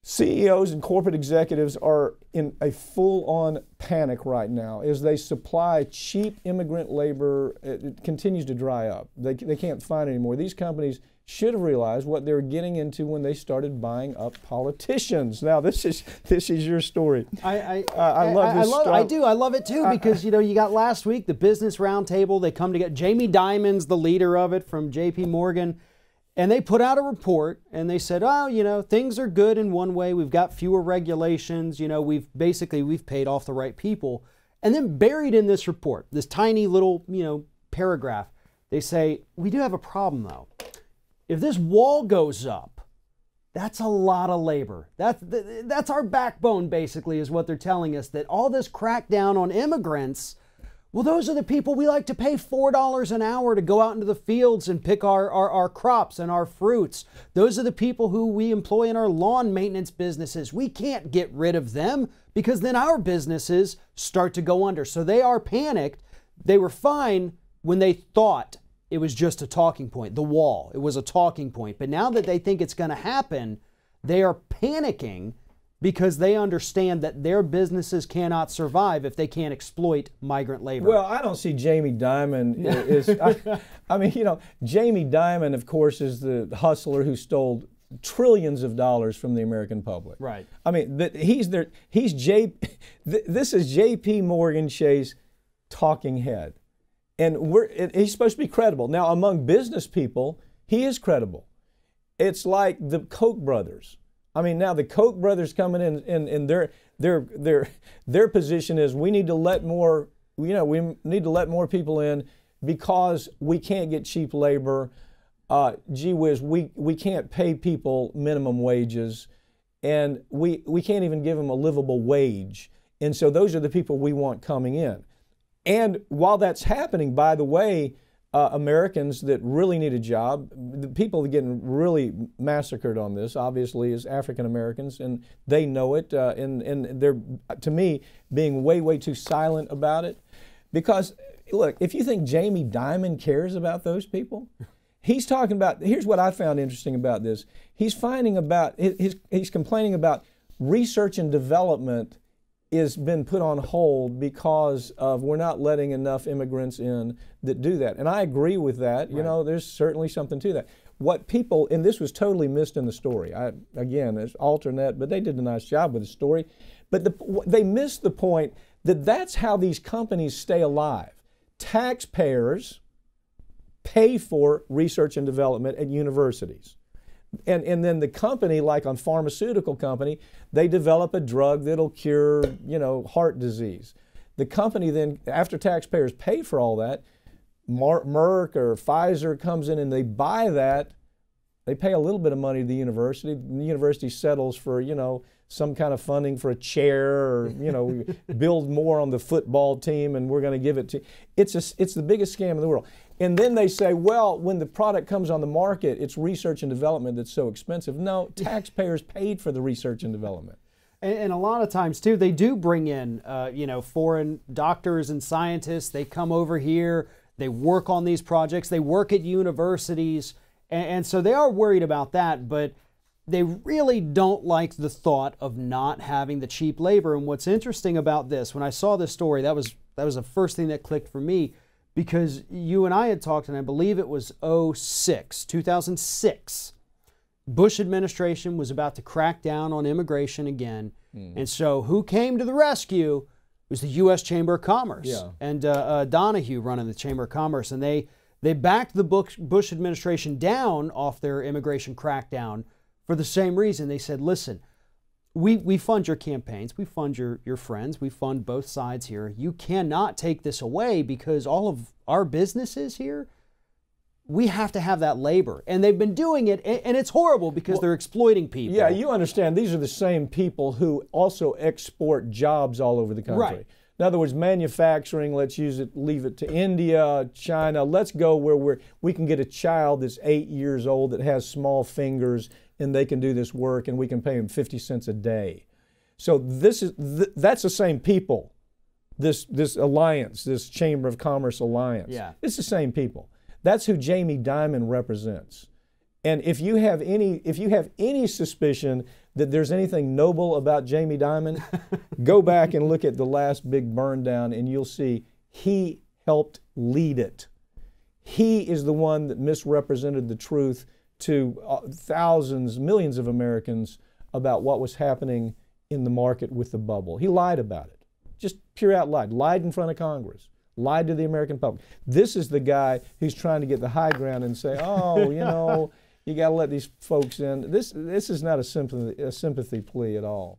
CEOs and corporate executives are in a full-on panic right now as they supply cheap immigrant labor. It continues to dry up. They can't find it anymore. These companies should have realized what they were getting into when they started buying up politicians. Now, this is your story. I love this story. I do. I love it too because you got last week the Business Roundtable. They come together. Jamie Dimon's the leader of it from J.P. Morgan. And they put out a report and they said, oh, things are good in one way. We've got fewer regulations. We've paid off the right people. And then buried in this report, this tiny little, paragraph, they say, we do have a problem though. If this wall goes up, that's a lot of labor. That's our backbone, basically, is what they're telling us, that all this crackdown on immigrants, well, those are the people we like to pay $4 an hour to go out into the fields and pick our crops and our fruits. Those are the people who we employ in our lawn maintenance businesses. We can't get rid of them because then our businesses start to go under. So they are panicked. They were fine when they thought it was just a talking point, the wall. It was a talking point. But now that they think it's going to happen, they are panicking because they understand that their businesses cannot survive if they can't exploit migrant labor. Well, I don't see Jamie Dimon Jamie Dimon, of course, is the hustler who stole trillions of dollars from the American public. Right. I mean, this is J.P. Morgan Chase talking head. And he's supposed to be credible. Now, among business people, he is credible. It's like the Koch brothers. I mean, now the Koch brothers coming in and their position is we need to let more people in because we can't get cheap labor. Gee whiz, we can't pay people minimum wages, and we can't even give them a livable wage. And so those are the people we want coming in. And while that's happening, by the way, Americans that really need a job, the people that are getting really massacred on this, obviously, is African Americans, and they know it, and they're, to me, being way, way too silent about it. Because, look, if you think Jamie Dimon cares about those people, he's talking about, here's what I found interesting about this. He's complaining about research and development has been put on hold because of we're not letting enough immigrants in that do that. And I agree with that. Right. There's certainly something to that. What people, and this was totally missed in the story. Again, it's alternate, but they did a nice job with the story. But they missed the point that that's how these companies stay alive. Taxpayers pay for research and development at universities. And then the company, like on pharmaceutical company, they develop a drug that'll cure, heart disease. The company then, after taxpayers pay for all that, Merck or Pfizer comes in and they buy that. They pay a little bit of money to the university. The university settles for, some kind of funding for a chair or, we build more on the football team and we're going to give it to. It's the biggest scam in the world. And then they say, well, when the product comes on the market, it's research and development that's so expensive. No, taxpayers paid for the research and development. And a lot of times, too, they do bring in, foreign doctors and scientists. They come over here. They work on these projects. They work at universities. And so they are worried about that. But they really don't like the thought of not having the cheap labor. And what's interesting about this, when I saw this story, that was the first thing that clicked for me. Because you and I had talked, and I believe it was 2006, Bush administration was about to crack down on immigration again. And so who came to the rescue? It was the U.S. Chamber of Commerce. Yeah. And Donahue running the Chamber of Commerce. And they backed the Bush administration down off their immigration crackdown for the same reason. They said, listen, we fund your campaigns, we fund your friends, we fund both sides here. You cannot take this away because all of our businesses here, we have to have that labor. And they've been doing it, and it's horrible because they're exploiting people. Yeah, you understand, these are the same people who also export jobs all over the country. Right. In other words, manufacturing, let's leave it to India, China. Let's go where we can get a child that's 8 years old that has small fingers and they can do this work and we can pay them 50 cents a day. So that's the same people, this alliance, this Chamber of Commerce alliance. Yeah. It's the same people. That's who Jamie Dimon represents. And if you have any suspicion that there's anything noble about Jamie Dimon, go back and look at the last big burn down and you'll see he helped lead it. He is the one that misrepresented the truth to thousands, millions of Americans about what was happening in the market with the bubble. He lied about it. Just pure out lied in front of Congress, lied to the American public. This is the guy who's trying to get the high ground and say, oh, you know, you got to let these folks in. This is not a sympathy plea at all.